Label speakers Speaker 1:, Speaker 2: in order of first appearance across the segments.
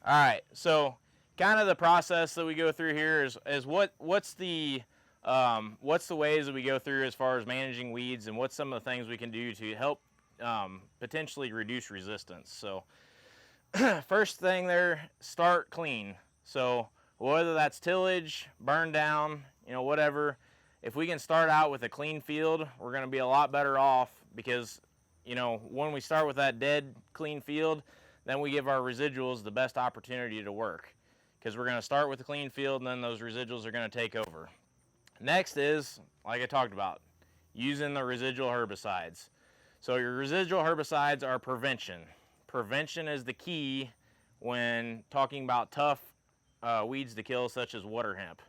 Speaker 1: All right, so kind of the process that we go through here is what's the ways that we go through as far as managing weeds, and what's some of the things we can do to help potentially reduce resistance. So first thing there, start clean. So whether that's tillage, burn down, whatever, if we can start out with a clean field, we're going to be a lot better off, because when we start with that dead clean field, then we give our residuals the best opportunity to work, because we're going to start with a clean field and then those residuals are going to take over. Next is, like I talked about, using the residual herbicides. So your residual herbicides are prevention. Prevention is the key when talking about tough weeds to kill, such as water hemp.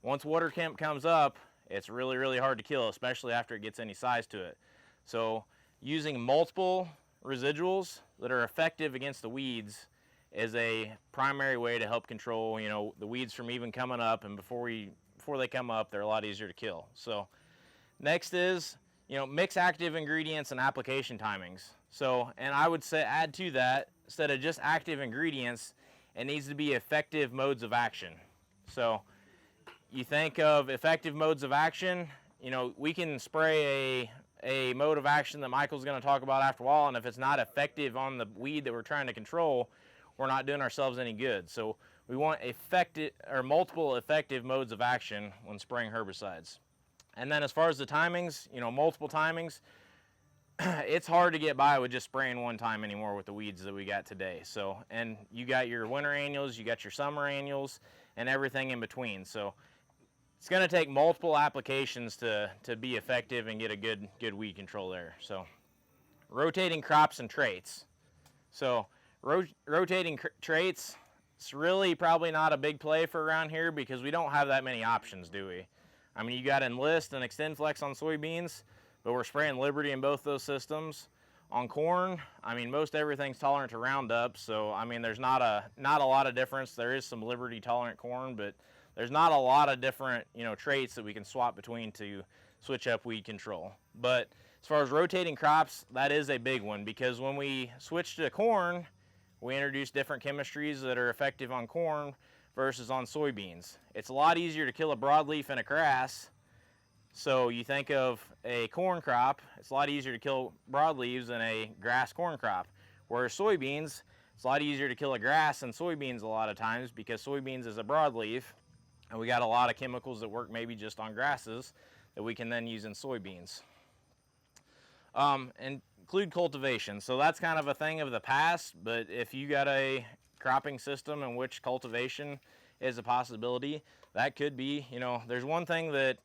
Speaker 1: Once water hemp comes up, it's really, really hard to kill, especially after it gets any size to it. So using multiple residuals that are effective against the weeds is a primary way to help control, the weeds from even coming up, and before they come up, they're a lot easier to kill. So next is, mix active ingredients and application timings. So, and I would say add to that, instead of just active ingredients, it needs to be effective modes of action. So you think of effective modes of action, we can spray a mode of action that Michael's going to talk about after a while, and if it's not effective on the weed that we're trying to control, we're not doing ourselves any good. So we want effective or multiple effective modes of action when spraying herbicides. And then as far as the timings, multiple timings, it's hard to get by with just spraying one time anymore with the weeds that we got today. So, and you got your winter annuals, you got your summer annuals, and everything in between. So it's going to take multiple applications to be effective and get a good weed control there. So rotating crops and traits. So rotating traits, it's really probably not a big play for around here, because we don't have that many options, do we? I mean, you got Enlist and Extend Flex on soybeans, but we're spraying Liberty in both those systems. On corn, I mean, most everything's tolerant to Roundup, so I mean, there's not a lot of difference. There is some Liberty tolerant corn, but there's not a lot of different traits that we can swap between to switch up weed control. But as far as rotating crops, that is a big one, because when we switch to corn, we introduce different chemistries that are effective on corn versus on soybeans. It's a lot easier to kill a broadleaf in a grass. So you think of a corn crop, it's a lot easier to kill broadleaves than a grass corn crop. Whereas soybeans, it's a lot easier to kill a grass than soybeans a lot of times, because soybeans is a broadleaf, and we got a lot of chemicals that work maybe just on grasses that we can then use in soybeans. And include cultivation. So that's kind of a thing of the past, but if you got a cropping system in which cultivation is a possibility, that could be, there's one thing that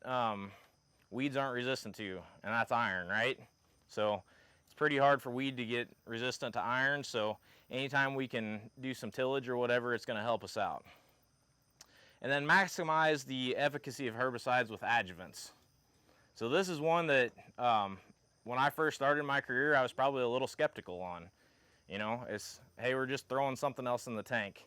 Speaker 1: weeds aren't resistant to, and that's iron, right? So it's pretty hard for weed to get resistant to iron, so anytime we can do some tillage or whatever, it's going to help us out. And then maximize the efficacy of herbicides with adjuvants. So this is one that when I first started my career, I was probably a little skeptical on. It's, hey, we're just throwing something else in the tank.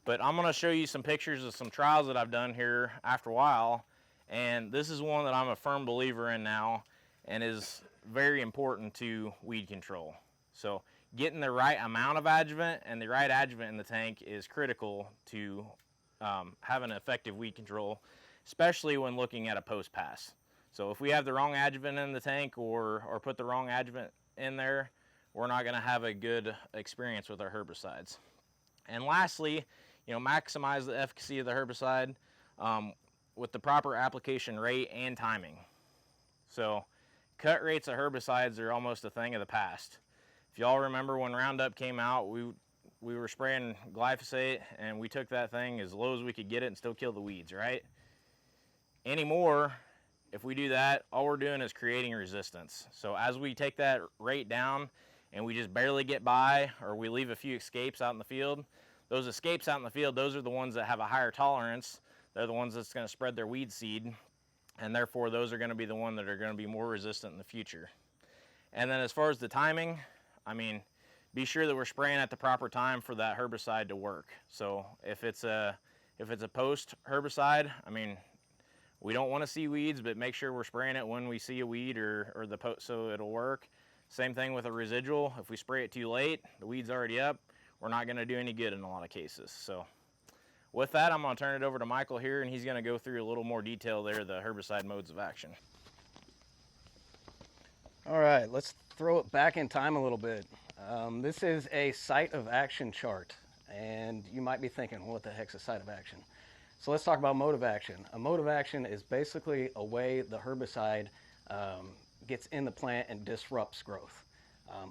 Speaker 1: But I'm going to show you some pictures of some trials that I've done here after a while, and this is one that I'm a firm believer in now and is very important to weed control. So getting the right amount of adjuvant and the right adjuvant in the tank is critical to having effective weed control, especially when looking at a post pass. So if we have the wrong adjuvant in the tank or put the wrong adjuvant in there, we're not going to have a good experience with our herbicides. And lastly, maximize the efficacy of the herbicide with the proper application rate and timing. So cut rates of herbicides are almost a thing of the past. If y'all remember when Roundup came out, we were spraying glyphosate, and we took that thing as low as we could get it and still kill the weeds, right? Anymore, if we do that, all we're doing is creating resistance. So as we take that rate down and we just barely get by, or we leave a few escapes out in the field, those escapes out in the field, those are the ones that have a higher tolerance. They're the ones that's going to spread their weed seed, and therefore those are going to be the ones that are going to be more resistant in the future. And then as far as the timing, I mean, be sure that we're spraying at the proper time for that herbicide to work. So if it's a post herbicide, I mean, we don't want to see weeds, but make sure we're spraying it when we see a weed or the post, so it'll work. Same thing with a residual. If we spray it too late, the weed's already up, we're not going to do any good in a lot of cases. So with that, I'm going to turn it over to Michael here, and he's going to go through a little more detail there, the herbicide modes of action.
Speaker 2: All right, let's throw it back in time a little bit. This is a site of action chart, and you might be thinking, what the heck's a site of action? So let's talk about mode of action. A mode of action is basically a way the herbicide gets in the plant and disrupts growth.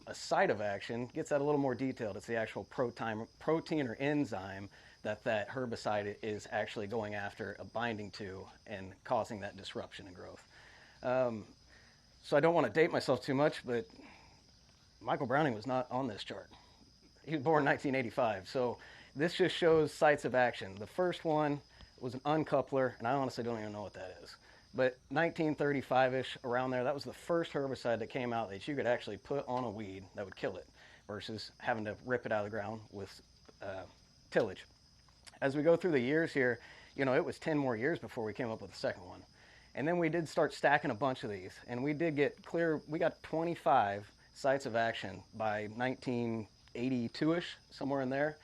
Speaker 2: A site of action gets that a little more detailed. It's the actual protein or enzyme that herbicide is actually going after, binding to, and causing that disruption in growth. So I don't want to date myself too much, but Michael Browning was not on this chart. He was born in 1985. So this just shows sites of action. The first one was an uncoupler, and I honestly don't even know what that is. But 1935-ish, around there, that was the first herbicide that came out that you could actually put on a weed that would kill it versus having to rip it out of the ground with tillage. As we go through the years here, it was 10 more years before we came up with the second one. And then we did start stacking a bunch of these, and we did get clear. We got 25 sites of action by 1982-ish, somewhere in there.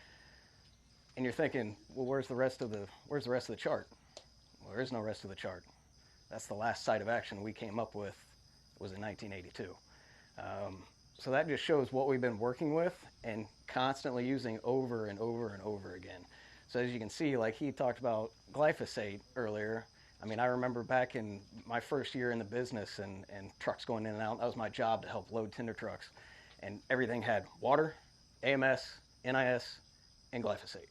Speaker 2: And you're thinking, well, where's the rest of the chart? Well, there is no rest of the chart. That's the last site of action we came up with, was in 1982. So that just shows what we've been working with and constantly using over and over and over again. So as you can see, like he talked about glyphosate earlier. I mean, I remember back in my first year in the business and trucks going in and out, that was my job to help load tender trucks. And everything had water, AMS, NIS, and glyphosate.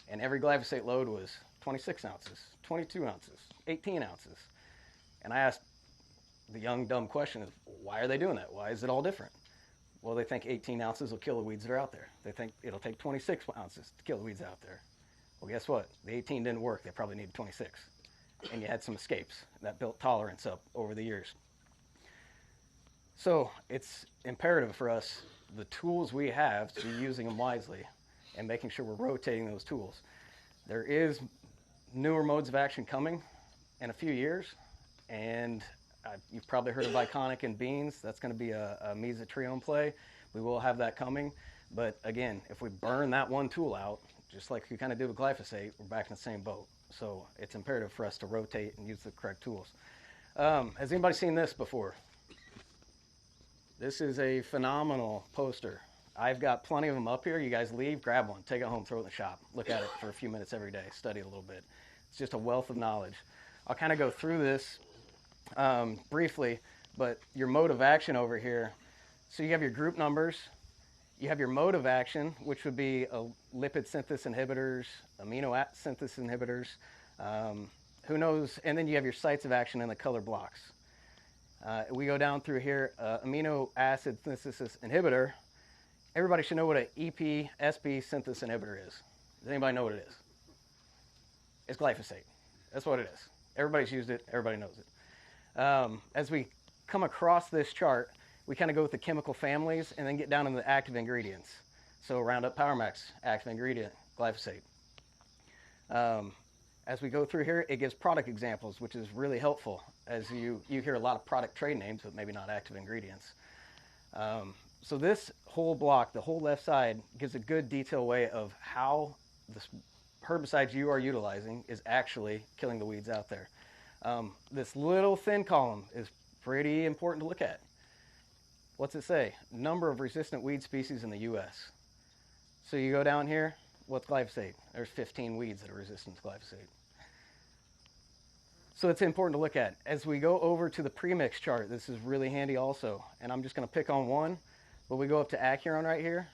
Speaker 2: And every glyphosate load was 26 ounces, 22 ounces, 18 ounces. And I asked the young, dumb question, why are they doing that? Why is it all different? Well, they think 18 ounces will kill the weeds that are out there. They think it'll take 26 ounces to kill the weeds out there. Well, guess what? The 18 didn't work. They probably needed 26. And you had some escapes that built tolerance up over the years. So it's imperative for us, the tools we have, to be using them wisely and making sure we're rotating those tools. There is newer modes of action coming in a few years, and you've probably heard of Iconic in beans. That's going to be a mesotrione play. We will have that coming. But again, if we burn that one tool out, just like we kind of did with glyphosate, we're back in the same boat. So it's imperative for us to rotate and use the correct tools. Has anybody seen this before? This is a phenomenal poster. I've got plenty of them up here. You guys leave, grab one, take it home, throw it in the shop. Look at it for a few minutes every day, study it a little bit. It's just a wealth of knowledge. I'll kind of go through this briefly, but your mode of action over here. So you have your group numbers. You have your mode of action, which would be lipid synthesis inhibitors, amino acid synthesis inhibitors, who knows, and then you have your sites of action in the color blocks. We go down through here, amino acid synthesis inhibitor. Everybody should know what an EP-SB synthesis inhibitor is. Does anybody know what it is? It's glyphosate. That's what it is. Everybody's used it. Everybody knows it. As we come across this chart, we kind of go with the chemical families and then get down into the active ingredients. So Roundup Power Max, active ingredient, glyphosate. As we go through here, it gives product examples, which is really helpful, as you hear a lot of product trade names, but maybe not active ingredients. So this whole block, the whole left side, gives a good detailed way of how the herbicides you are utilizing is actually killing the weeds out there. This little thin column is pretty important to look at. What's it say? Number of resistant weed species in the U.S. So you go down here, what's glyphosate? There's 15 weeds that are resistant to glyphosate. So it's important to look at. As we go over to the premix chart, this is really handy also. And I'm just going to pick on one. But we go up to Acuron right here.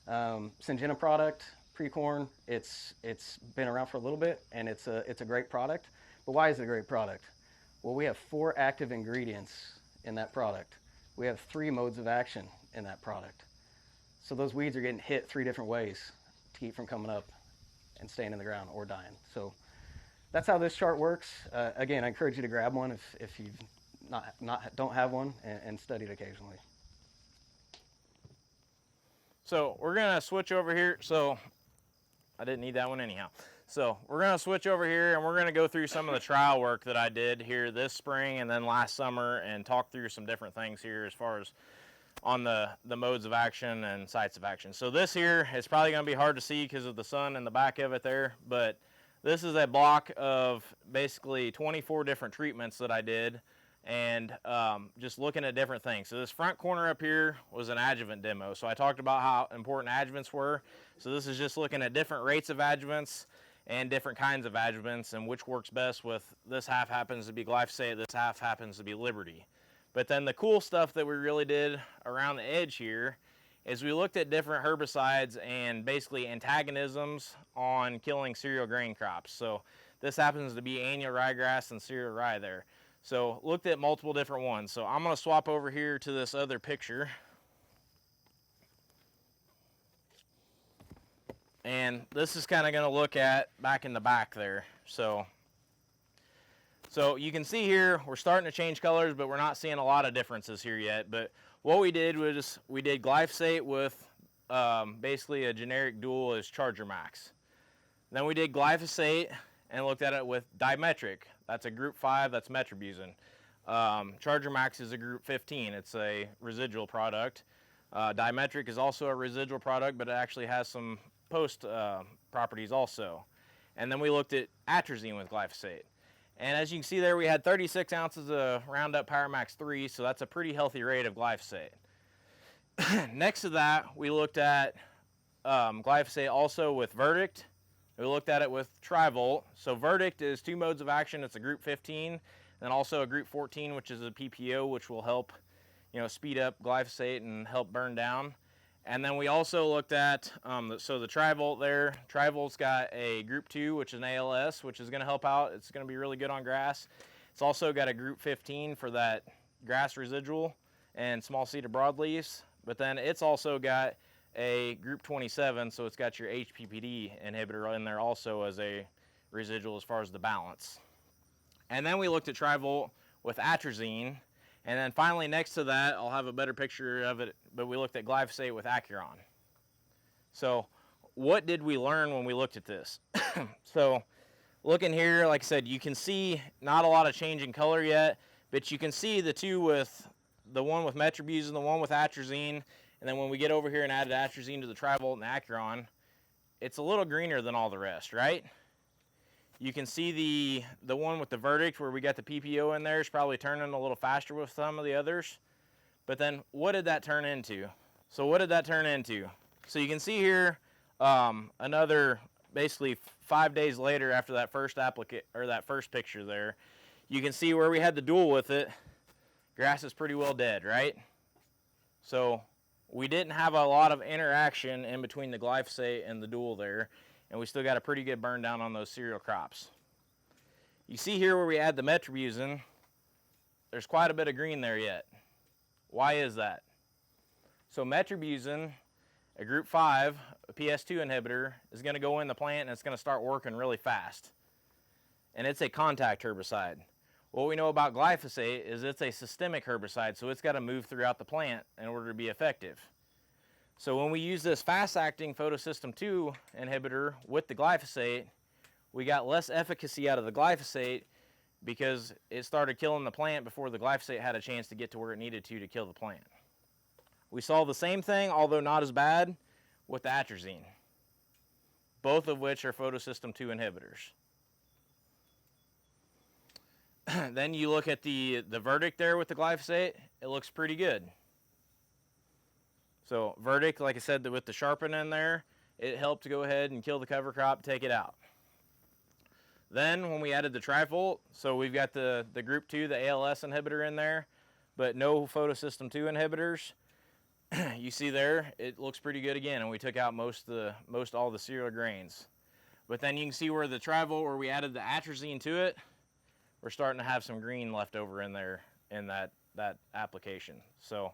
Speaker 2: Syngenta product, pre-corn. It's been around for a little bit, and it's a great product. But why is it a great product? Well, we have 4 active ingredients in that product. We have 3 modes of action in that product. So those weeds are getting hit 3 different ways to keep from coming up and staying in the ground or dying. So that's how this chart works. Again, I encourage you to grab one if you don't have one, and study it occasionally.
Speaker 1: So we're gonna switch over here. So I didn't need that one anyhow. So we're gonna switch over here and we're gonna go through some of the trial work that I did here this spring and then last summer and talk through some different things here as far as on the modes of action and sites of action. So this here is probably going to be hard to see because of the sun in the back of it there, but this is a block of basically 24 different treatments that I did, and just looking at different things. So this front corner up here was an adjuvant demo. So I talked about how important adjuvants were. So this is just looking at different rates of adjuvants and different kinds of adjuvants and which works best with, this half happens to be glyphosate, this half happens to be Liberty. But then the cool stuff that we really did around the edge here is we looked at different herbicides and basically antagonisms on killing cereal grain crops. So this happens to be annual ryegrass and cereal rye there. So looked at multiple different ones. So I'm going to swap over here to this other picture. And this is kind of going to look at back in the back there. So you can see here we're starting to change colors, but we're not seeing a lot of differences here yet. But what we did was we did glyphosate with basically a generic dual as Charger Max. Then we did glyphosate and looked at it with dimetric. That's a group 5, that's metribuzin. Charger Max is a group 15, it's a residual product. Dimetric is also a residual product, but it actually has some post properties also. And then we looked at atrazine with glyphosate. And as you can see there, we had 36 ounces of Roundup Power Max 3, so that's a pretty healthy rate of glyphosate. Next to that, we looked at glyphosate also with Verdict. We looked at it with Trivolt. So Verdict is 2 modes of action. It's a group 15, and also a group 14, which is a PPO, which will help, speed up glyphosate and help burn down. And then we also looked at, so the Trivolt there, Trivolt's got a group 2, which is an ALS, which is going to help out. It's going to be really good on grass. It's also got a group 15 for that grass residual and small seeded broadleaves. But then it's also got a group 27, so it's got your HPPD inhibitor in there also as a residual as far as the balance. And then we looked at Trivolt with atrazine. And then finally next to that, I'll have a better picture of it, but we looked at glyphosate with Acuron. So what did we learn when we looked at this? So looking here, like I said, you can see not a lot of change in color yet, but you can see the two with the one with metribuzin, the one with atrazine, and then when we get over here and added atrazine to the Trivolt and Acuron, it's a little greener than all the rest, right? You can see the one with the Verdict where we got the PPO in there is probably turning a little faster with some of the others. But then what did that turn into? So what did that turn into? So you can see here another basically 5 days later after that first that first picture there, you can see where we had the dual with it. Grass is pretty well dead, right? So we didn't have a lot of interaction in between the glyphosate and the dual there, and we still got a pretty good burn down on those cereal crops. You see here where we add the metribuzin, there's quite a bit of green there yet. Why is that? So metribuzin, a group 5, a PS2 inhibitor, is going to go in the plant and it's going to start working really fast. And it's a contact herbicide. What we know about glyphosate is it's a systemic herbicide, so it's got to move throughout the plant in order to be effective. So when we use this fast-acting photosystem 2 inhibitor with the glyphosate, we got less efficacy out of the glyphosate because it started killing the plant before the glyphosate had a chance to get to where it needed to kill the plant. We saw the same thing, although not as bad, with the atrazine, both of which are photosystem 2 inhibitors. Then you look at the Verdict there with the glyphosate, it looks pretty good. So Verdict, like I said, with the sharpen in there, it helped to go ahead and kill the cover crop, take it out. Then when we added the Trivolt, so we've got the group 2, the ALS inhibitor in there, but no photosystem 2 inhibitors. You see there, it looks pretty good again, and we took out most all the cereal grains. But then you can see where the Trivolt, where we added the atrazine to it, we're starting to have some green left over in there in that application. So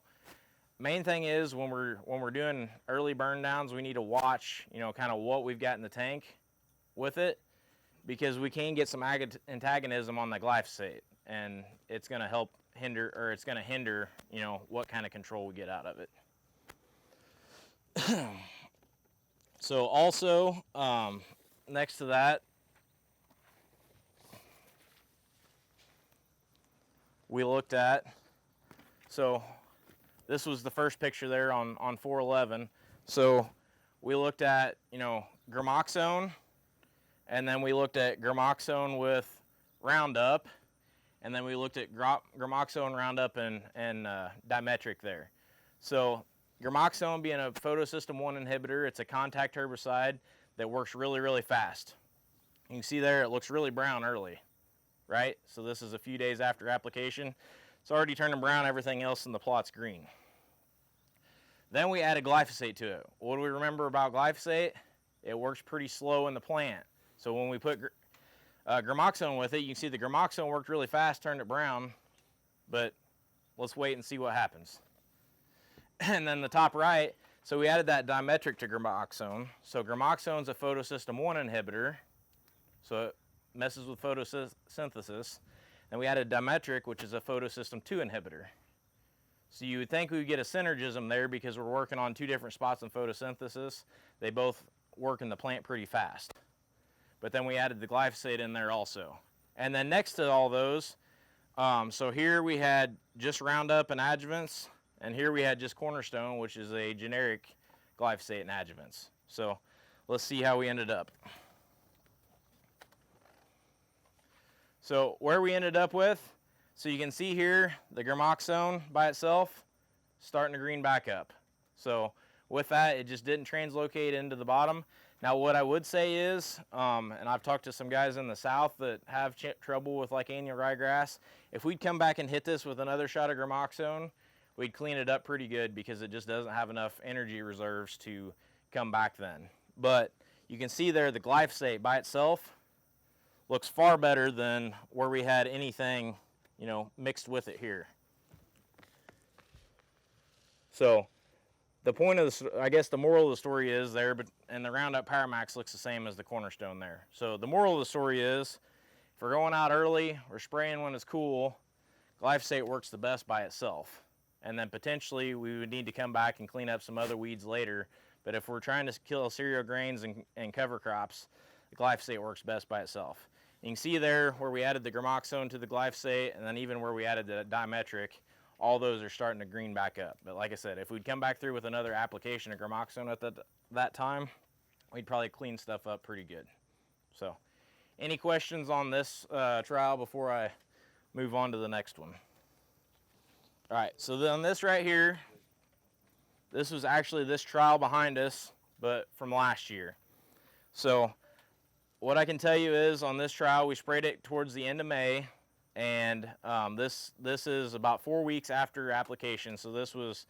Speaker 1: main thing is when we're doing early burn downs, we need to watch, kind of what we've got in the tank with it, because we can get some antagonism on the glyphosate, and it's going to help hinder, or it's going to hinder, what kind of control we get out of it. So also, next to that, we looked at, so this was the first picture there on 411. So we looked at, you know, gramoxone, and then we looked at gramoxone with Roundup, and then we looked at gramoxone, Roundup, and dimetric there. So gramoxone being a photosystem 1 inhibitor, it's a contact herbicide that works really, really fast. You can see there it looks really brown early, right? So this is a few days after application. It's already turning brown, everything else in the plot's green. Then we added glyphosate to it. What do we remember about glyphosate? It works pretty slow in the plant. So when we put gramoxone with it, you can see the gramoxone worked really fast, turned it brown, but let's wait and see what happens. And then the top right, so we added that dimetric to gramoxone. So gramoxone is a photosystem 1 inhibitor, so it messes with photosynthesis. And we added dimetric, which is a photosystem 2 inhibitor. So you would think we would get a synergism there because we're working on 2 different spots in photosynthesis. They both work in the plant pretty fast. But then we added the glyphosate in there also. And then next to all those, so here we had just Roundup and adjuvants, and here we had just Cornerstone, which is a generic glyphosate and adjuvants. So let's see how we ended up. So where we ended up with, so you can see here the gramoxone by itself starting to green back up. So with that, it just didn't translocate into the bottom. Now what I would say is, and I've talked to some guys in the south that have trouble with like annual ryegrass, if we'd come back and hit this with another shot of gramoxone, we'd clean it up pretty good because it just doesn't have enough energy reserves to come back then. But you can see there the glyphosate by itself looks far better than where we had anything, you know, mixed with it here. So the point of the, I guess the moral of the story is there, and the Roundup Paramax looks the same as the Cornerstone there. So the moral of the story is, if we're going out early, we're spraying when it's cool, glyphosate works the best by itself. And then potentially we would need to come back and clean up some other weeds later. But if we're trying to kill cereal grains and cover crops, the glyphosate works best by itself. You can see there where we added the gramoxone to the glyphosate, and then even where we added the dimetric, all those are starting to green back up. But like I said, if we'd come back through with another application of gramoxone at that time, we'd probably clean stuff up pretty good. So any questions on this trial before I move on to the next one? All right, so then this right here, this was actually this trial behind us, but from last year. So what I can tell you is on this trial, we sprayed it towards the end of May, and this is about 4 weeks after application. So this was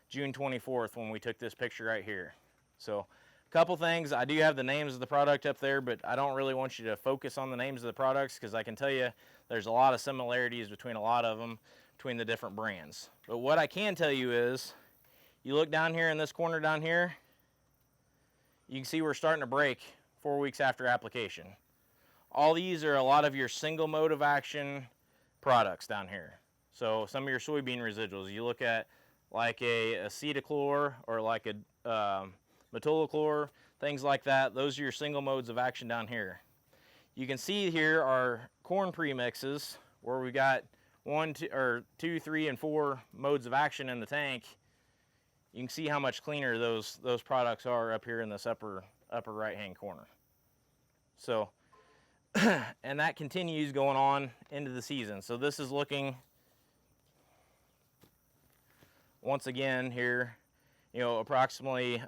Speaker 1: June 24th when we took this picture right here. So a couple things, I do have the names of the product up there, but I don't really want you to focus on the names of the products because I can tell you there's a lot of similarities between a lot of them, between the different brands. But what I can tell you is, you look down here in this corner down here, you can see we're starting to break 4 weeks after application. All these are a lot of your single mode of action products down here. So some of your soybean residuals, you look at like a acetochlor or like a metolachlor, things like that. Those are your single modes of action down here. You can see here our corn premixes where we got 1, 2, 3, and 4 modes of action in the tank. You can see how much cleaner those products are up here in this upper right hand corner. So, and that continues going on into the season. So this is looking, once again here, you know, approximately,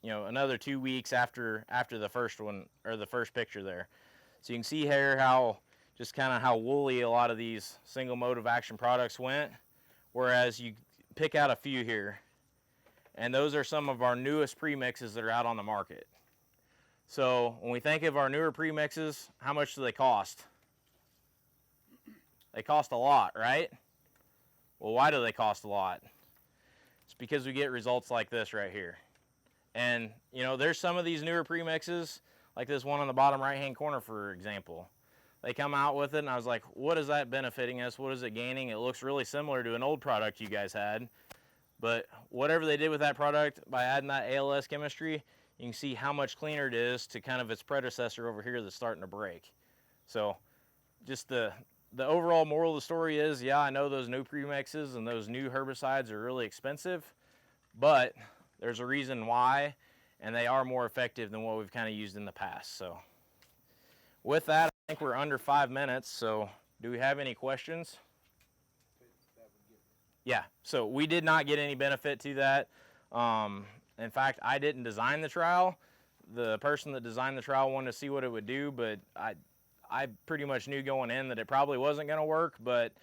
Speaker 1: you know, another 2 weeks after the first one, or the first picture there. So you can see here how, just kind of how woolly a lot of these single mode of action products went, whereas you pick out a few here, and those are some of our newest premixes that are out on the market. So when we think of our newer premixes, how much do they cost? They cost a lot, right? Well, why do they cost a lot? It's because we get results like this right here. And, you know, there's some of these newer premixes, like this one on the bottom right-hand corner, for example. They come out with it, and I was like, what is that benefiting us? What is it gaining? It looks really similar to an old product you guys had. But whatever they did with that product, by adding that ALS chemistry, you can see how much cleaner it is to kind of its predecessor over here that's starting to break. So just the the overall moral of the story is, yeah, I know those no premixes and those new herbicides are really expensive, but there's a reason why, and they are more effective than what we've kind of used in the past. So with that, I think we're under 5 minutes. So do we have any questions? Yeah, so we did not get any benefit to that. In fact, I didn't design the trial. The person that designed the trial wanted to see what it would do, but I pretty much knew going in that it probably wasn't going to work, but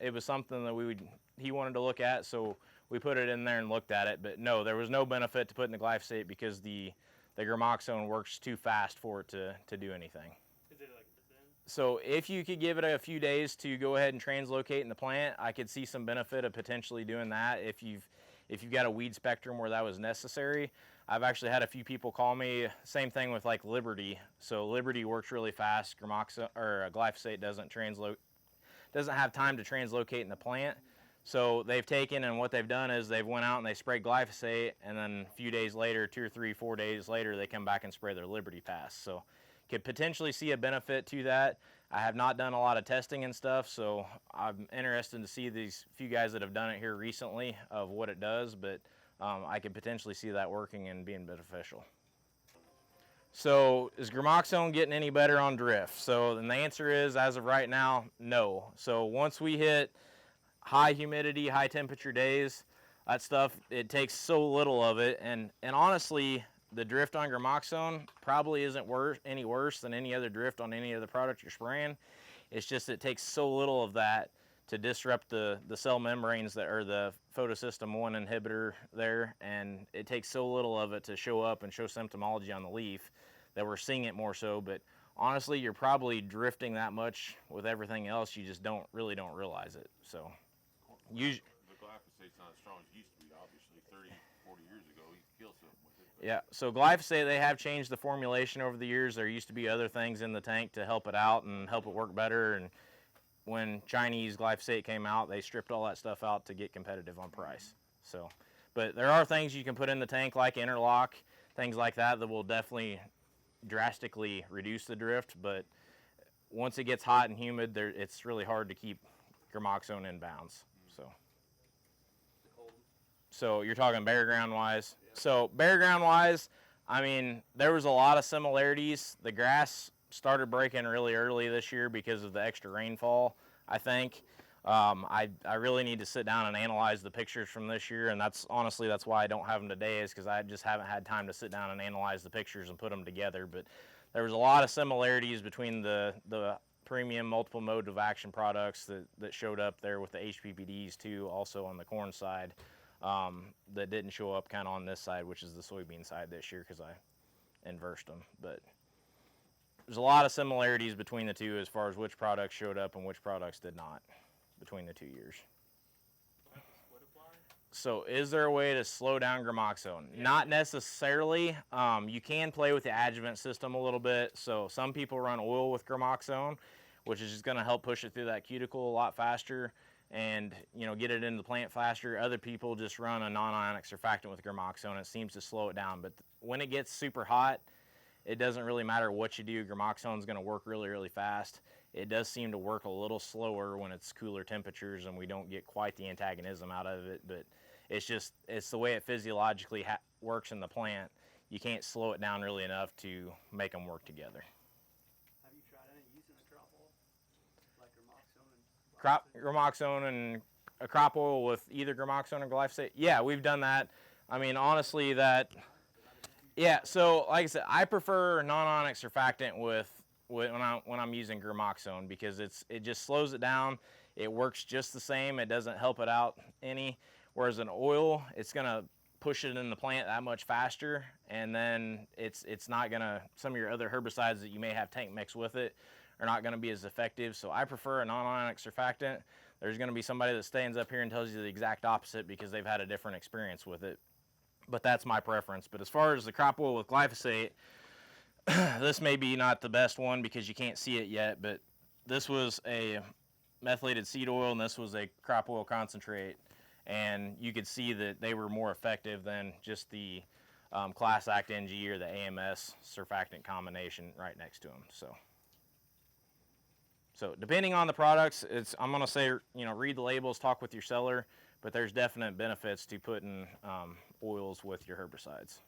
Speaker 1: it was something that he wanted to look at, so we put it in there and looked at it. But no, there was no benefit to putting the glyphosate because the gramoxone works too fast for it to do anything.
Speaker 3: Is it like then?
Speaker 1: So if you could give it a few days to go ahead and translocate in the plant, I could see some benefit of potentially doing that if you've got a weed spectrum where that was necessary. I've actually had a few people call me, same thing with like Liberty. So Liberty works really fast. Glyphosate doesn't have time to translocate in the plant. So they've taken, and what they've done is they've went out and they sprayed glyphosate, and then a few days later, 2 or 3, 4 days later, they come back and spray their Liberty Pass. So could potentially see a benefit to that. I have not done a lot of testing and stuff, so I'm interested to see these few guys that have done it here recently of what it does, but I could potentially see that working and being beneficial. So is gramoxone getting any better on drift? So then the answer is, as of right now, no. So once we hit high humidity, high temperature days, that stuff, it takes so little of it, and honestly, the drift on gramoxone probably isn't any worse than any other drift on any other product you're spraying. It's just it takes so little of that to disrupt the cell membranes that are the photosystem 1 inhibitor there, and it takes so little of it to show up and show symptomology on the leaf that we're seeing it more so. But honestly, you're probably drifting that much with everything else, you just don't realize it. So usually
Speaker 4: the glyphosate's not as strong as it used to be, obviously. 30, 40 years ago, you could kill something with it.
Speaker 1: Yeah, so glyphosate, they have changed the formulation over the years. There used to be other things in the tank to help it out and help it work better, and when Chinese glyphosate came out, they stripped all that stuff out to get competitive on price. So, but there are things you can put in the tank like interlock, things like that will definitely drastically reduce the drift, but once it gets hot and humid, it's really hard to keep gramoxone in bounds. So you're talking bare ground wise.
Speaker 3: Yeah.
Speaker 1: So bare ground wise, I mean, there was a lot of similarities. The grass started breaking really early this year because of the extra rainfall, I think. I really need to sit down and analyze the pictures from this year, and that's why I don't have them today, is because I just haven't had time to sit down and analyze the pictures and put them together. But there was a lot of similarities between the premium multiple mode of action products that showed up there with the HPPDs too, also on the corn side, that didn't show up kind of on this side, which is the soybean side this year because I inversed them. But there's a lot of similarities between the two as far as which products showed up and which products did not between the 2 years. So is there a way to slow down gramoxone?
Speaker 3: Yeah.
Speaker 1: Not necessarily. You can play with the adjuvant system a little bit. So some people run oil with gramoxone, which is just going to help push it through that cuticle a lot faster and get it into the plant faster. Other people just run a non-ionic surfactant with gramoxone. It seems to slow it down. But when it gets super hot, it doesn't really matter what you do. Gramoxone is going to work really, really fast. It does seem to work a little slower when it's cooler temperatures and we don't get quite the antagonism out of it. But it's the way it physiologically works in the plant. You can't slow it down really enough to make them work together.
Speaker 3: Have you tried any using a crop oil? Like
Speaker 1: Gramoxone and a crop oil with either gramoxone or glyphosate? Yeah, we've done that. I mean, honestly, yeah, so like I said, I prefer non-ionic surfactant when I'm using gramoxone because it just slows it down. It works just the same. It doesn't help it out any. Whereas an oil, it's gonna push it in the plant that much faster, and then it's not gonna. Some of your other herbicides that you may have tank mix with it are not gonna be as effective. So I prefer a non-ionic surfactant. There's gonna be somebody that stands up here and tells you the exact opposite because they've had a different experience with it. But that's my preference. But as far as the crop oil with glyphosate, this may be not the best one because you can't see it yet, but this was a methylated seed oil and this was a crop oil concentrate. And you could see that they were more effective than just the Class Act NG or the AMS surfactant combination right next to them. So So depending on the products, I'm gonna say, read the labels, talk with your seller, but there's definite benefits to putting oils with your herbicides.